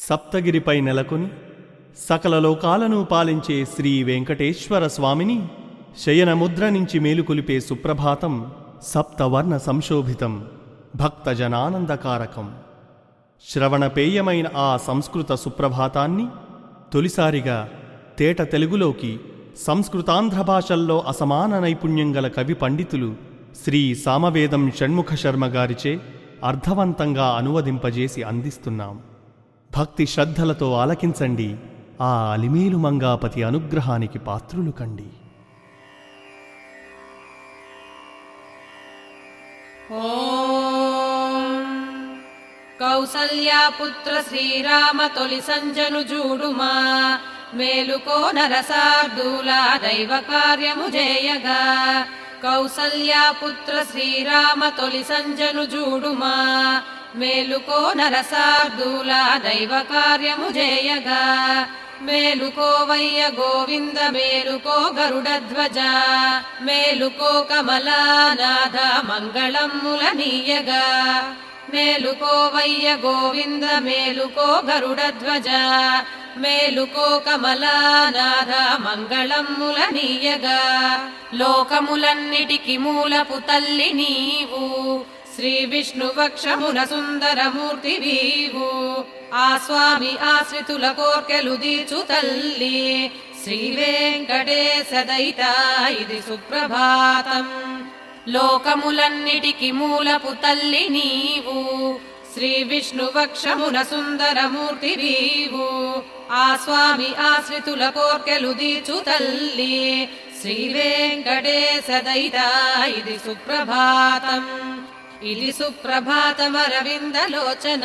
సప్తగిరిపై నెలకొని సకల లోకాలను పాలించే శ్రీ వెంకటేశ్వర స్వామిని శయనముద్ర నుంచి మేలుకొలిపే సుప్రభాతం సప్తవర్ణ సంశోభితం భక్తజనానందకారకం. శ్రవణపేయమైన ఆ సంస్కృత సుప్రభాతాన్ని తొలిసారిగా తేట తెలుగులోకి సంస్కృతాంధ్ర భాషల్లో అసమాన నైపుణ్యం గల కవి పండితులు శ్రీ సామవేదం షణ్ముఖ శర్మ గారిచే అర్థవంతంగా అనువదింపజేసి అందిస్తున్నాం. భక్తి శ్రద్ధలతో ఆలకించండి, ఆ అలిమేలు మంగాపతి అనుగ్రహానికి పాత్రులు కండి. కౌసల్యాపుత్ర శ్రీరామ తొలి సంజను జూడుమా, మేలుకో నరసార్దూలా దైవ కార్యము జేయగా. కౌసల్యాపుత్ర శ్రీరామ తొలి సంజను జూడుమా, మేలుకో నరసార్దూలా దైవ కార్యము జేయగా. మేలుకోవయ్య గోవింద మేలుకో గరుడధ్వజ, మేలుకో కమలానాథ మంగళమ్ముల నీయగా. మేలుకోవయ్య గోవింద మేలుకో గరుడధ్వజ, మేలుకో కమలానాథ మంగళమ్ముల నీయగా. లోకములన్నిటికి మూలపు తల్లి నీవు, శ్రీ విష్ణువక్షమున సుందరమూర్తి వీవు. ఆ స్వామి ఆశ్రితుల కోర్కెలు దీచు తల్లి, శ్రీ వెంకటేశ దైత ఇది సుప్రభాతం. లోకములన్నిటికి మూలపు తల్లి నీవు, శ్రీ విష్ణువక్షమున సుందరమూర్తి వీవు. ఆ స్వామి ఆశ్రితుల కోర్కెలు దీచు తల్లి, శ్రీ వెంకటేశ దైత ఇది సుప్రభాతం. ఇది సుప్రభాతమరవిందలోచన,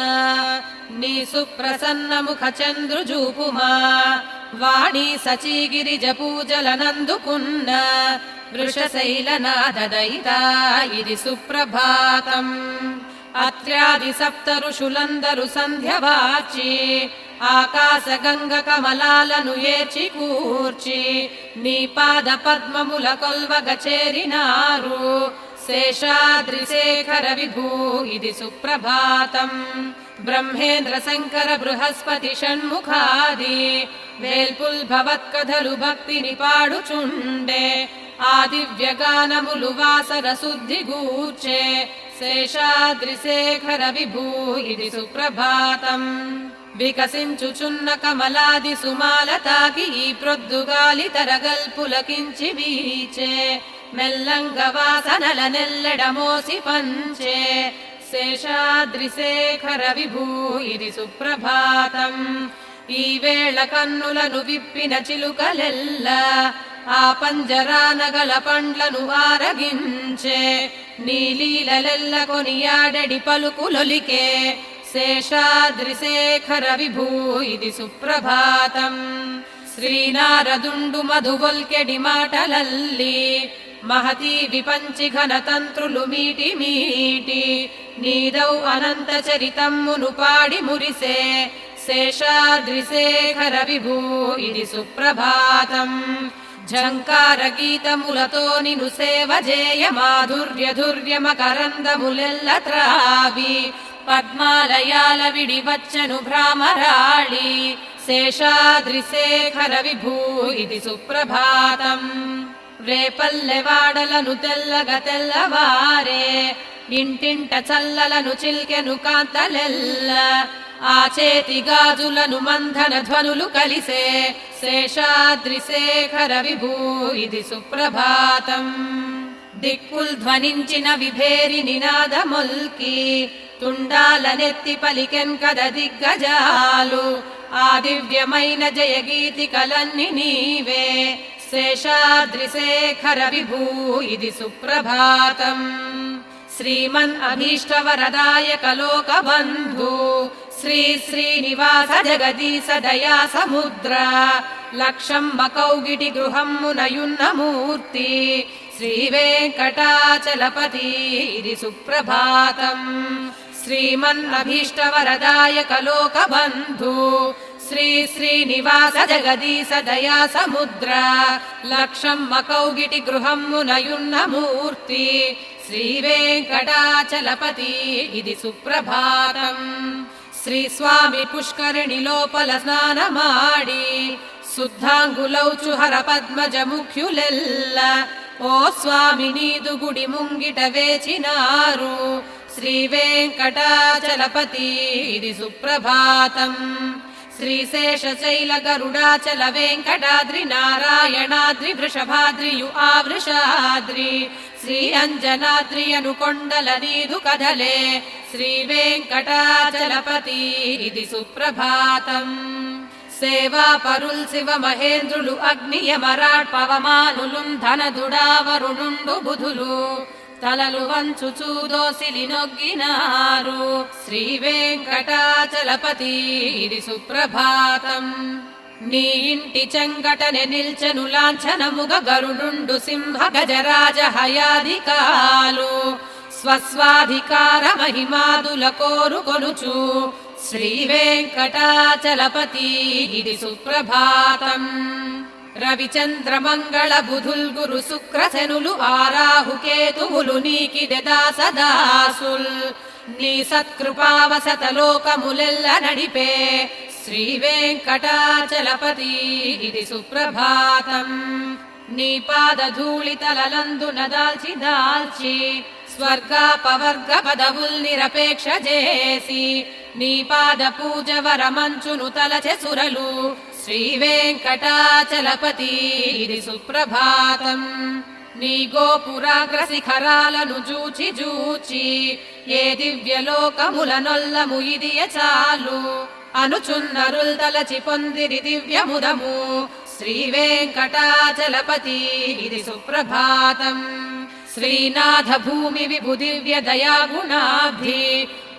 నీ సుప్రసన్న ముఖ చంద్రుజూపుమా. వాణి సచీగిరిజ పూజలనందుకున్న వృషశైలనాథ దైత ఇది సుప్రభాతం. అత్ర్యాది సప్త ఋషులందరు సంధ్యవాచి, ఆకాశ గంగ కమలాలను ఏచి కూర్చి, నీ పాద పద్మముల కొల్వగ చేరినారు. శేషాద్రి శేఖర విభూ ఇది సుప్రభాతం. బ్రహ్మేంద్ర శంకర బృహస్పతి షణ్ముఖాది వేల్పుల్ భవత్కథలు భక్తిని పాడుచుండే. ఆ దివ్యగానములు వాసర శుద్ధి గూర్చే. శేషాద్రి శేఖర విభూ ఇది సుప్రభాతం. వికసించుచున్న కమలాది సుమాల తాకి ఈ ప్రొద్దుగాలి తరగల్పులకించి వీచే. మెల్లంగ వాసనల నెల్లెడ మోసి పంచే. శేషాద్రి శేఖర విభూ ఇది సుప్రభాతం. ఈ వేళ కన్నులను విప్పిన చిలుకలెల్ల, ఆ పంజరానగల పండ్లను ఆరగించే. నీలీలెల్ల కొనియాడెడి పలుకులొలికే. శేషాద్రి శేఖర విభూ ఇది సుప్రభాతం. శ్రీనారదుండు మధువొల్కెడి మాటలల్లి, మహతీ విపంచి ఘనతంత్రులు మీటి మీటి. నీదౌ అనంత చరితమ్మును పాడి మురిసే. శేషాద్రి శేఖర విభూ ఇది సుప్రభాతం. ఝంకార గీతములతో నిను సేవ జేయ, మాధుర్య ధుర్య మకరందములెల్ల త్రావి. పద్మాలయాల విడి వచ్చను భ్రామరాళి. శేషాద్రి శేఖర విభూ ఇది సుప్రభాతం. రేపల్లెవాడలను తెల్లగ తెల్లవారే, ఇంటింట చల్లలను చిల్కెను కాంతలెల్ల. ఆ చేతి గాజులను మంధన ధ్వనులు కలిసే. శేషాద్రి శేఖర విభూ ఇది సుప్రభాతం. దిక్కుల్ ధ్వనించిన విభేరి నినాదమొల్కి, తుండాలనెత్తి పలికెన్ కద దిగ్గజాలు. ఆ దివ్యమైన జయగీతికలన్ని నీవే. శేషాద్రి శేఖర విభూ ఇది సుప్రభాతం. శ్రీమన్ అభీష్టవరదాయక లోకబంధు, శ్రీ శ్రీనివాస జగదీశ దయా సముద్ర. లక్షమ్మ కౌగిటి గృహమ్మునయున్న మూర్తి, శ్రీ వెంకటాచలపతి ఇది సుప్రభాతం. శ్రీమన్ అభీష్టవరదాయక లోకబంధు, శ్రీ శ్రీనివాస జగదీశ దయా సముద్ర. లక్షమ్మ కౌగిటి గృహమ్మునయున్న మూర్తి, శ్రీ వెంకటాచలపతి ఇది సుప్రభాతం. శ్రీ స్వామి పుష్కరిణి లోపల స్నానమాడి శుద్ధాంగులౌచు హర పద్మజ ముఖ్యులెల్ల ఓ స్వామి నీదు గుడి ముంగిట వేచినారు శ్రీ వెంకటాచలపతి ఇది సుప్రభాతం శ్రీశేషశైల గరుడాచల వెంకటాద్రి నారాయణాద్రి వృషభాద్రియు ఆవృషాద్రి శ్రీ అంజనాద్రి అను కొండల నీదు కదలే శ్రీ వెంకటాచలపతి ఇది సుప్రభాతం సేవా పరుల్ శివ మహేంద్రులు అగ్నియమరాట్ పవమానులుం ధనదుడావరుణుండు బుధులు తలలు వంచుచూ దోసిలి నొగ్గినారు శ్రీ వెంకటాచలపతి ఇది సుప్రభాతం నీ ఇంటి చెంగటనే నిల్చెను లాంఛనముగ గరుడుండు సింహ గజరాజ హయాధికాలు స్వస్వాధికార మహిమాదుల కోరుకొనుచు శ్రీ వెంకటాచలపతి ఇది సుప్రభాతం రవిచంద్ర మంగళ బుధుల్ గురు శుక్రశనులు ఆరాహుకేతువులు నీకిదె దాసదాసుల్ నీ సత్కృపావసత లోకములెల్ల నడిపే శ్రీ వెంకటాచలపతి ఇది సుప్రభాతం నీ పాదధూళితలలందున దాల్చి దాల్చి స్వర్గాపవర్గ పదవుల్ నిరపేక్ష చేసి నీ పాద పూజ వరమంచును తలచె సురలు శ్రీ వెంకటాచలపతి ఇది సుప్రభాతం నీ గోపురాగ్ర శిఖరాలను జూచి జూచి ఏ దివ్యలోకముల నొల్లము ఇదియ చాలు అనుచున్నరుల్ తలచి పొందిరి దివ్యముదము శ్రీ వెంకటాచలపతి ఇది సుప్రభాతం శ్రీనాథ భూమి విభు దివ్య దయాగుణాబ్ధి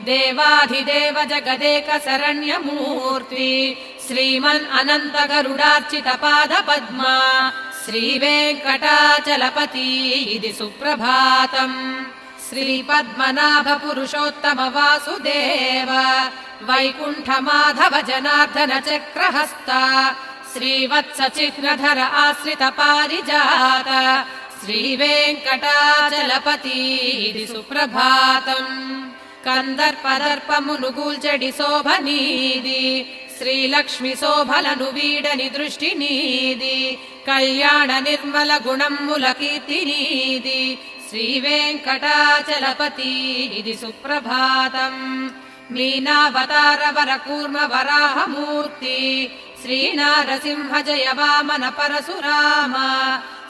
దేవాధిదేవ జగదేక శరణ్యమూర్తి శ్రీమన్ అనంత గరుడార్చిత పాద పద్మ శ్రీ వెంకటాచలపతి ఇది సుప్రభాతం శ్రీ పద్మనాభ పురుషోత్తమ వాసుదేవ వైకుంఠ మాధవ జనార్దన చక్రహస్త శ్రీవత్స చిహ్నధర ఆశ్రిత పారిజాత శ్రీ వెంకటాచలపతి ఇది సుప్రభాతం కందర్పదర్పమును గూల్చెడి శోభనీది శ్రీలక్ష్మి శోభలను వీడని దృష్టి నీది కళ్యాణ నిర్మల గుణమ్ముల కీర్తి నీది శ్రీ వెంకటాచలపతి ఇది సుప్రభాతం మీనావతార వర కూర్మ వరాహమూర్తి శ్రీనారసింహ జయ వామన పరశురామ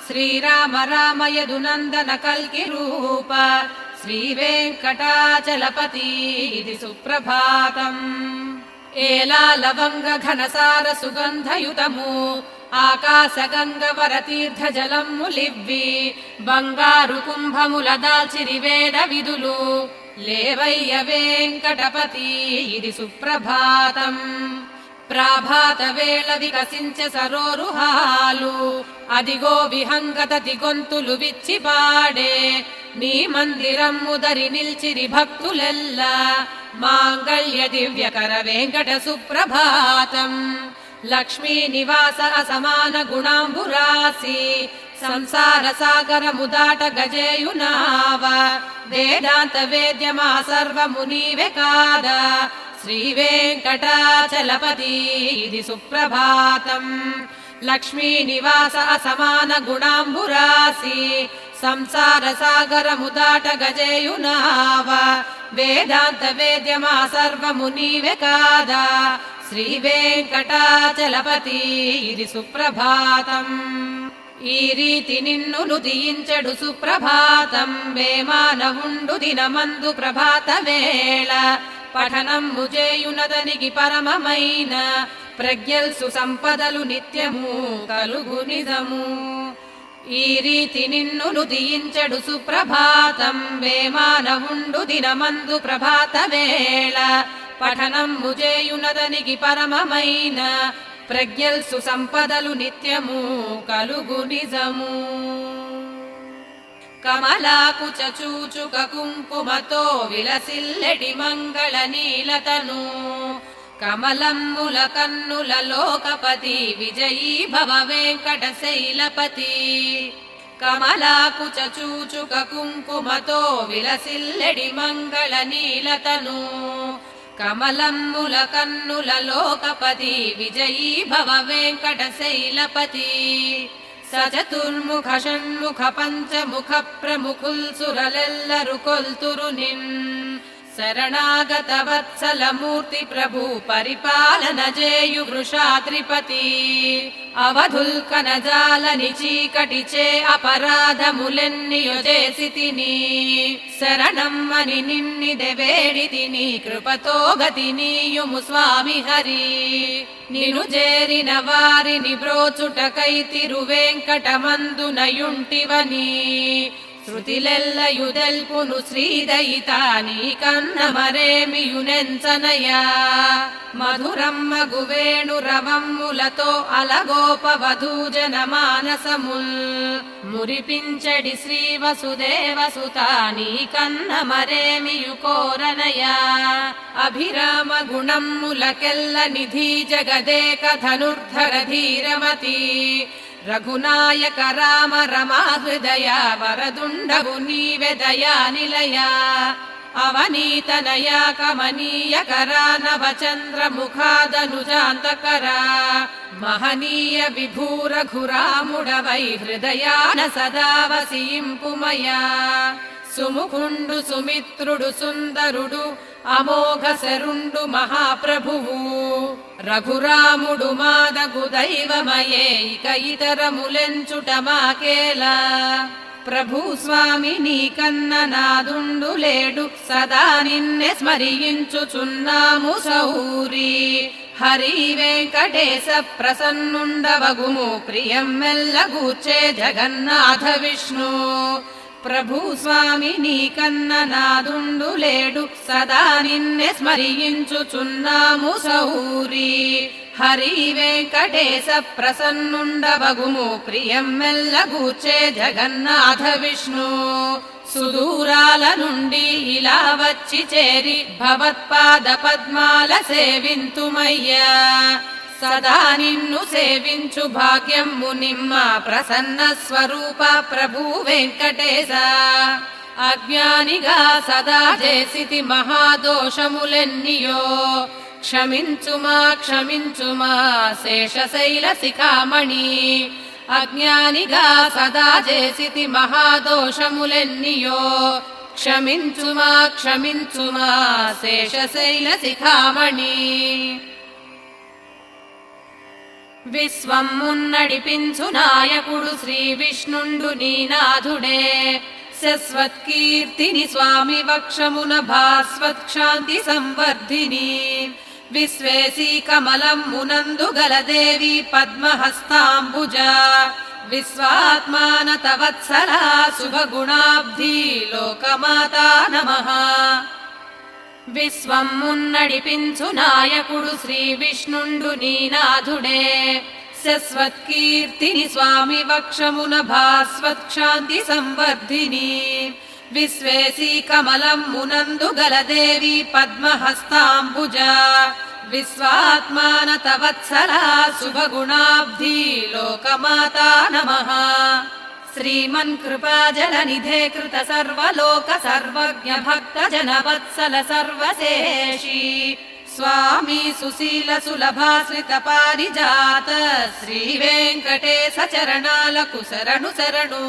శ్రీరామ రామ యదునందన కల్కి రూప శ్రీ వెంకటాచలపతి ఇది సుప్రభాతం ఏలా లవంగ ఘనసార సుగంధయుతము ఆకాశ గంగ వరతీర్థ జలములివ్వి బంగారు కుంభముల దాల్చిరి వేద విధులు లేవయ్య వెంకటపతి ఇది సుప్రభాతం ప్రాభాత వేళ వికసించ సరోరుహాలు అదిగో విహంగత దిగొంతులు విచ్చి పాడే నీ మందిరమ్ము దరి నిల్చిరి భక్తులెల్ల మాంగళ్య దివ్యకర వెంకట సుప్రభాతం లక్ష్మీ నివాస అసమాన గుణాంబురాసి సంసార సాగరము దాట గజేయునావ వేదాంత వేద్యమా సర్వము నీవే కాదా శ్రీ వెంకటాచలపతి ఇది సుప్రభాతం లక్ష్మీ నివాస అసమాన గుణాంబురాసి సంసార సాగరము దాట గజేయునావ వేదాంత వేద్యమా సర్వము నీవే కాదా శ్రీ వెంకటాచలపతి ఇది సుప్రభాతం ఈ రీతి నిన్ను నుదియించెడు సుప్రభాతం వేమానవుండు దినమందు ప్రభాత వేళ పఠనము చేయునదనికి పరమమైన ప్రజ్ఞల్సు సంపదలు నిత్యము కలుగు నిజము ఈ రీతి నిన్ను నుదియించెడు సుప్రభాతం వేమానవుండు దినమందు ప్రభాత వేళ పఠనము చేయునదనికి పరమమైన ప్రజ్ఞల్సు సంపదలు నిత్యము కలుగు నిజము కమలాకుచ చూచుక కుంకుమతో విలసిల్లెడి మంగళ నీలతను కమలమ్ముల కన్నుల లోకపతి విజయీ భవ వెంకట శైలపతి కమలాకుచ చూచుక కుంకుమతో విలసిల్లెడి మంగళ నీలతను కమలమ్ముల కన్నుల లోకపతి విజయీ భవ వెంకటశైలపతి సచతుర్ముఖ షణ్ముఖ పంచముఖ ప్రముఖుల్ సురలెల్లరు కొల్తురు నిన్ శరణాగత వత్సల మూర్తి ప్రభు పరిపాలన జేయు వృషాద్రిపతి అవధుల్ కనజాలని చీకటిచే అపరాధములెన్నియో చేసితిని శరణమ్మని నిన్నిదె వేడితిని కృపతో గతి నీయుము స్వామి హరి నిను చేరిన వారిని బ్రోచుటకై తిరువేంకటమందునయుంటివని శృతిలెల్లయుదెల్పును శ్రీదయితాని కన్న మరేమియునెంచనయా మధురమ్మగు వేణురవమ్ములతో అలగోపవధూజన మానసముల్ మురిపించడి శ్రీ వసుదేవసుతాని కన్న మరేమియు కోరనయా అభిరామ గుణమ్ములకెల్ల నిధి జగదేక ధనుర్ధర ధీరమతి రఘునాయక రామ రమా హృదయ వరదుండవు నీవె దయా నిలయ అవనీతనయ కమనీయకరా నవచంద్రముఖాదనుజాంతకరా మహనీయ విభూరఘురాముడవై హృదయాన సదా వసింపుమయా సుముఖుండు సుమిత్రుడు సుందరుడు అమోఘ శరుండు మహాప్రభువు రఘురాముడు మాదగు దైవమయే ఇక ఇతరములెంచుట మాకేలా ప్రభు స్వామి నీ కన్న నాదుండు లేడు సదా నిన్నె స్మరించుచున్నాము సౌరి హరి వెంకటేశ ప్రసన్నుండవగుము ప్రియం మెల్లగూర్చే జగన్నాథ విష్ణు ప్రభు స్వామి నీ కన్న నాదుండు లేడు సదా నిన్నె స్మరించుచున్నాము సౌరి హరి వెంకటేశ ప్రసన్నుండవగుము ప్రియం మెల్లగూర్చే జగన్నాథ విష్ణు సుదూరాల నుండి ఇలా వచ్చి చేరి భవత్పాద పద్మాల సేవింతుమయ్యా సదా నిన్ను సేవించు భాగ్యము నిమ్మ ప్రసన్న స్వరూప ప్రభు వెంకటేశ అజ్ఞానిగా సదా చేసితి మహాదోషములెన్నియో క్షమించుమా క్షమించుమా శేషశైల శిఖామణి అజ్ఞానిగా సదా చేసితి మహాదోషములెన్నియో క్షమించుమా క్షమించుమా శేషశైల శిఖామణి విశ్వం మున్నడిపించు నాయకుడు శ్రీ విష్ణుండు నీనాథుడే శశ్వత్కీర్తిని స్వామి వక్షమున భాస్వత్క్షాంతి సంవర్ధిని విశ్వేశీ కమలం మునందు గలదేవి పద్మహస్తాంబుజ విశ్వాత్మానత వత్సలా శుభగుణాబ్ధి లోకమాతా నమః విశ్వం మున్నడిపించు నాయకుడు శ్రీ విష్ణుండు నీనాథుడే శశ్వత్కీర్తిని స్వామి వక్షమున భాస్వత్క్షాంతి సంవర్ధిని విశ్వేశీ కమలం మునందు గలదేవి పద్మహస్తాంబుజ విశ్వాత్మానత వత్సలా శుభగుణాబ్ధి లోకమాతా నమః శ్రీమన్ కృపాజలనిధే కృత సర్వలోక సర్వజ్ఞ భక్త జన వత్సల సర్వశేషి స్వామి సుశీల సులభాశ్రిత పారిజాత శ్రీ వెంకటేశ చరణాలకు శరణు శరణు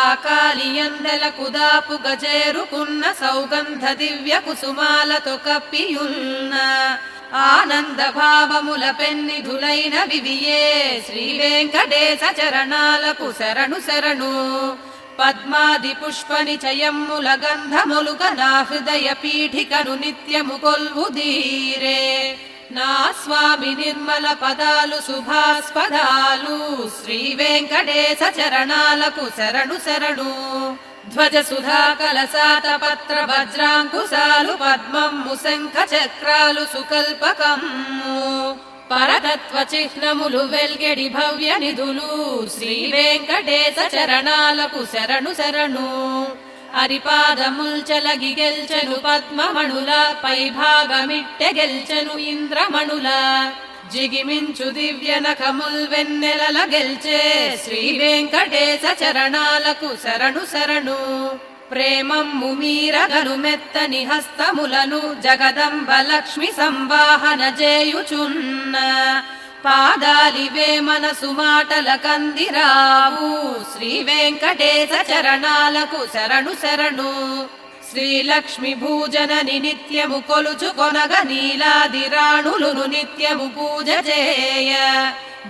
ఆకాలియందెలకు దాపు గజేరుకున్న సౌగంధ దివ్య కుసుమాలతో కప్పియున్న ఆనంద భావముల పెన్నిధులైన వివియే శ్రీ వెంకటేశ చరణాలకు శరణు శరణు పద్మాది పుష్ప నిచయమ్ముల గంధములుగ నా హృదయ పీఠికను నిత్యము కొల్వుదీరే నా స్వామి నిర్మల పదాలు శుభాస్పదాలు శ్రీ వెంకటేశ చరణాలకు శరణు శరణు ధ్వజ సుధా కలసాత పత్ర వజ్రాంకుశాలు పద్మము శంఖ చక్రాలు సుకల్పకమ్ము పరతత్వ చిహ్నములు వెల్గెడి భవ్య నిధులు శ్రీ వెంకటేశ చరణాలకు శరణు శరణు అరిపాదముల్ చలగి గెల్చెను పద్మమణుల పై భాగమిట్టె గెల్చెను ఇంద్రమణుల జిగిమించు దివ్య నఖముల్ వెన్నెలల గెల్చే శ్రీ వెంకటేశ చరణాలకు శరణు శరణు ప్రేమమ్ము మీరగను మెత్తని హస్తములను జగదంబ లక్ష్మి సంవాహన చేయుచున్న పాదాలివే మనసు మాటల కందిరావు శ్రీ వెంకటేశ చరణాలకు శరణు శరణు. శ్రీలక్ష్మి భూజనని నిత్యము కొలుచు కొనగ నీలాది రాణులును నిత్యము పూజ చేయ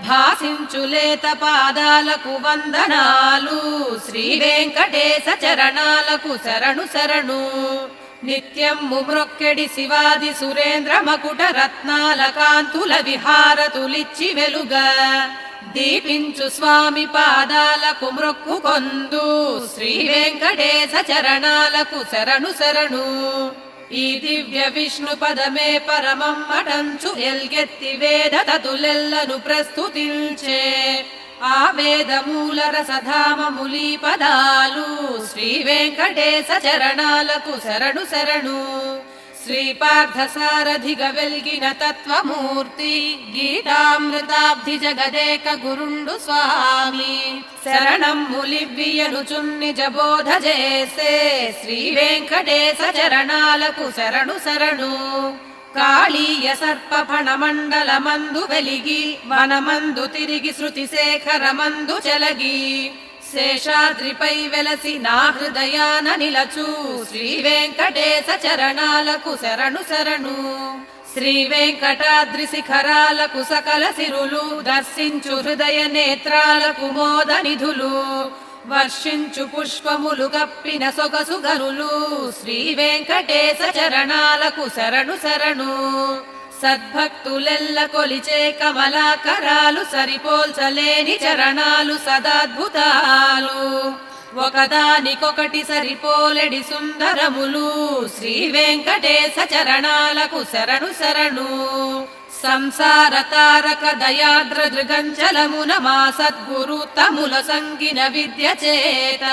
భాసించులేత పాదాలకు వందనాలు శ్రీ వెంకటేశ చరణాలకు శరణు శరణు. నిత్యము మ్రొక్కెడి శివాది సురేంద్ర మకుట రత్నాల కాంతుల విహారతులిచ్చి వెలుగా దీపించు స్వామి పాదాలకు మ్రొక్కు కొందు శ్రీ వెంకటేశ చరణాలకు శరణు శరణు. ఈ దివ్య విష్ణు పదమే పరమమ్మటంచు ఎల్గెత్తి వేద తతులెల్లను ప్రస్తుతించే ఆ వేదమూల రసధామములి పదాలు శ్రీ వెంకటేశ చరణాలకు శరణు శరణు. శ్రీపార్థసారథిగ వెల్గిన తత్వమూర్తి గీతామృతాబ్ధి జగదేక గురుండు స్వామి శరణమ్ములివ్వియను చున్నిజ బోధ చేసే శ్రీ వెంకటేశ చరణాలకు శరణు శరణు. కాళీయ సర్ప ఫణమండల మందు వెలిగి వనమందు తిరిగి శృతి శేఖరమందు చెలగి శేషాద్రిపై వెలసి నా హృదయాన నిలచు శ్రీ వెంకటేశ చరణాలకు శరణు శరణు. శ్రీ వెంకటాద్రి శిఖరాలకు సకల సిరులు దర్శించు హృదయ నేత్రాలకు మోద నిధులు వర్షించు పుష్పములు కప్పిన సొగసు గనులు శ్రీ వెంకటేశ చరణాలకు శరణు శరణు. సద్భక్తులెల్ల కొలిచే కమలాకరాలు సరిపోల్చలేని చరణాలు సదాద్భుతాలు ఒకదానికొకటి సరిపోలెడి సుందరములు శ్రీ వెంకటేశ చరణాలకు శరణు శరణు. సంసార తారక దయాద్ర దృగంచలమున మా సద్గురు తముల సంగిన విద్య చేత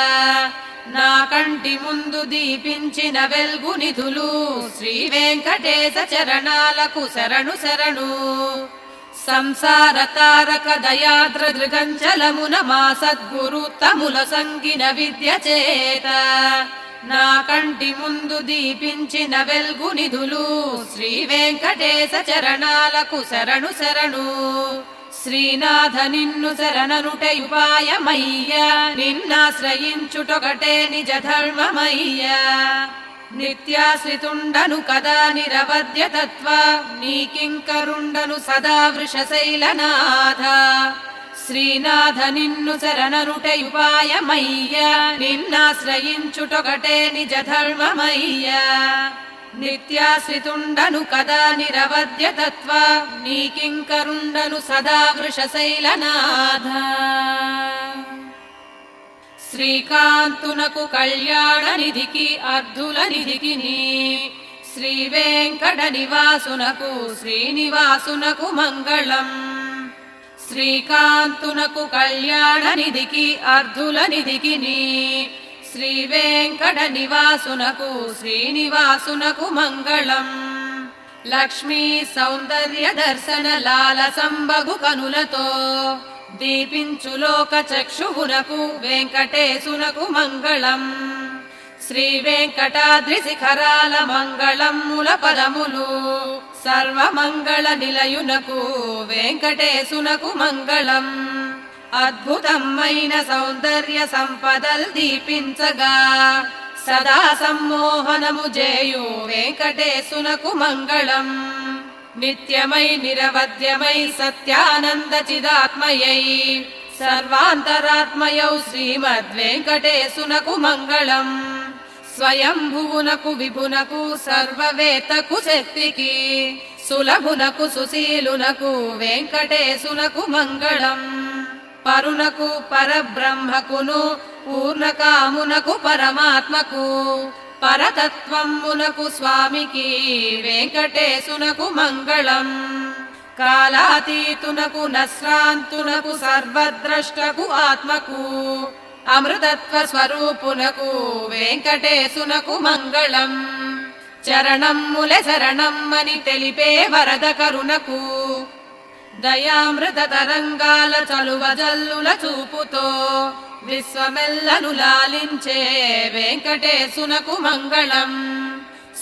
నా కంటి ముందు దీపించిన వెల్గు నిధులు శ్రీ వెంకటేశ చరణాలకు శరణు శరణు. సంసార తారక దయాద్ర దృగంచలమున మా సద్గురు తముల సంగిన విద్య చేత నా కంటి ముందు దీపించిన వెల్గు నిధులు శ్రీ వెంకటేశ చరణాలకు శరణు శరణు. శ్రీనాథ నిన్ను శరణనుటయుపాయమయ్య నిన్నాశ్రయించుటొకటే నిజ ధర్మమయ్య నిత్యాశ్రితుండను కదా నిరవధ్య తత్వ నీకింకరుండను సదా వృషశైలనాథ. శ్రీనాథ నిన్ను శరణనుటయుపాయమయ్య నిన్నాశ్రయించుటొకటే నిజ ధర్మమయ్య నిత్యాశ్రితుండను కదా నిరవధ్య తత్వ నీకింకరుండను సదా వృషశైలనాథ. శ్రీకాంతునకు కళ్యాణ నిధికి అర్ధుల నిధికి శ్రీ వెంకట నివాసునకు శ్రీనివాసునకు మంగళం. శ్రీకాంతునకు కళ్యాణ నిధికి అర్ధుల నిధికి శ్రీ వెంకట నివాసునకు శ్రీనివాసునకు మంగళం. లక్ష్మీ సౌందర్య దర్శన లాల సంబగు కనులతో దీపించు లోక చక్షువునకు వెంకటేశునకు మంగళం. శ్రీ వెంకటాద్రి శిఖరాల మంగళముల పదములు సర్వమంగళ నిలయునకు వెంకటేశునకు మంగళం. అద్భుతమైన సౌందర్య సంపదల్ దీపించగా సదా సమ్మోహనము జేయు వెంకటేశునకు మంగళం. నిత్యమై నిరవధ్యమై సత్యానంద చిదాత్మయై సర్వాంతరాత్మయౌ శ్రీమద్వేంకటేశునకు మంగళం. స్వయంభువునకు విభునకు సర్వవేత్తకు శక్తికి సులభునకు సుశీలునకు వెంకటేశునకు మంగళం. పరునకు పరబ్రహ్మకును పూర్ణకామునకు పరమాత్మకు పరతత్వమునకు స్వామికి వెంకటేశునకు మంగళం. కాలాతీతునకు నశ్రాంతునకు సర్వద్రష్టకు ఆత్మకు అమృతత్వ స్వరూపునకు వెంకటేశునకు మంగళం. చరణమ్ములె శరణమ్మని తెలిపే వరద కరుణకు దయామృత తరంగాల చలువ జల్లుల చూపుతో విశ్వమెల్లను లాలించే వెంకటేశునకు మంగళం.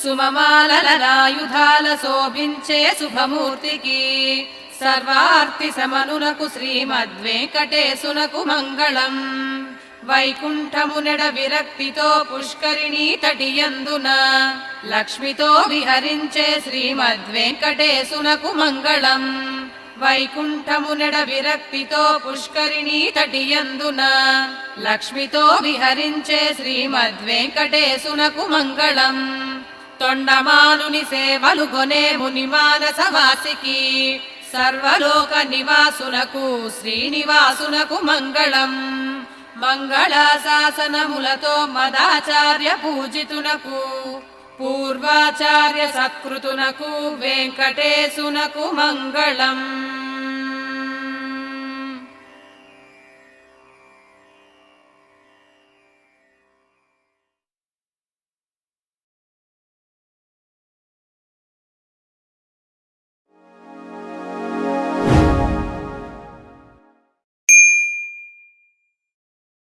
సుమమాలల రాయుధాల శోభించే శుభమూర్తికి సర్వార్తి సమనునకు శ్రీమద్వేంకటేశునకు మంగళం. వైకుంఠమునెడ విరక్తితో పుష్కరిణీ తటియందున లక్ష్మితో విహరించే శ్రీమద్వేంకటేశునకు మంగళం. వైకుంఠమునెడ విరక్తితో పుష్కరిణీ తటియందున లక్ష్మితో విహరించే శ్రీమద్వేంకటేశునకు మంగళం. తొండమానుని సేవలు గొనే ముని మానసవాసికి సర్వలోక నివాసునకు శ్రీనివాసునకు మంగళం. మంగళాశాసనములతో మదాచార్య పూజితునకు పూర్వాచార్య సత్కృతునకు వెంకటేశునకు మంగళం.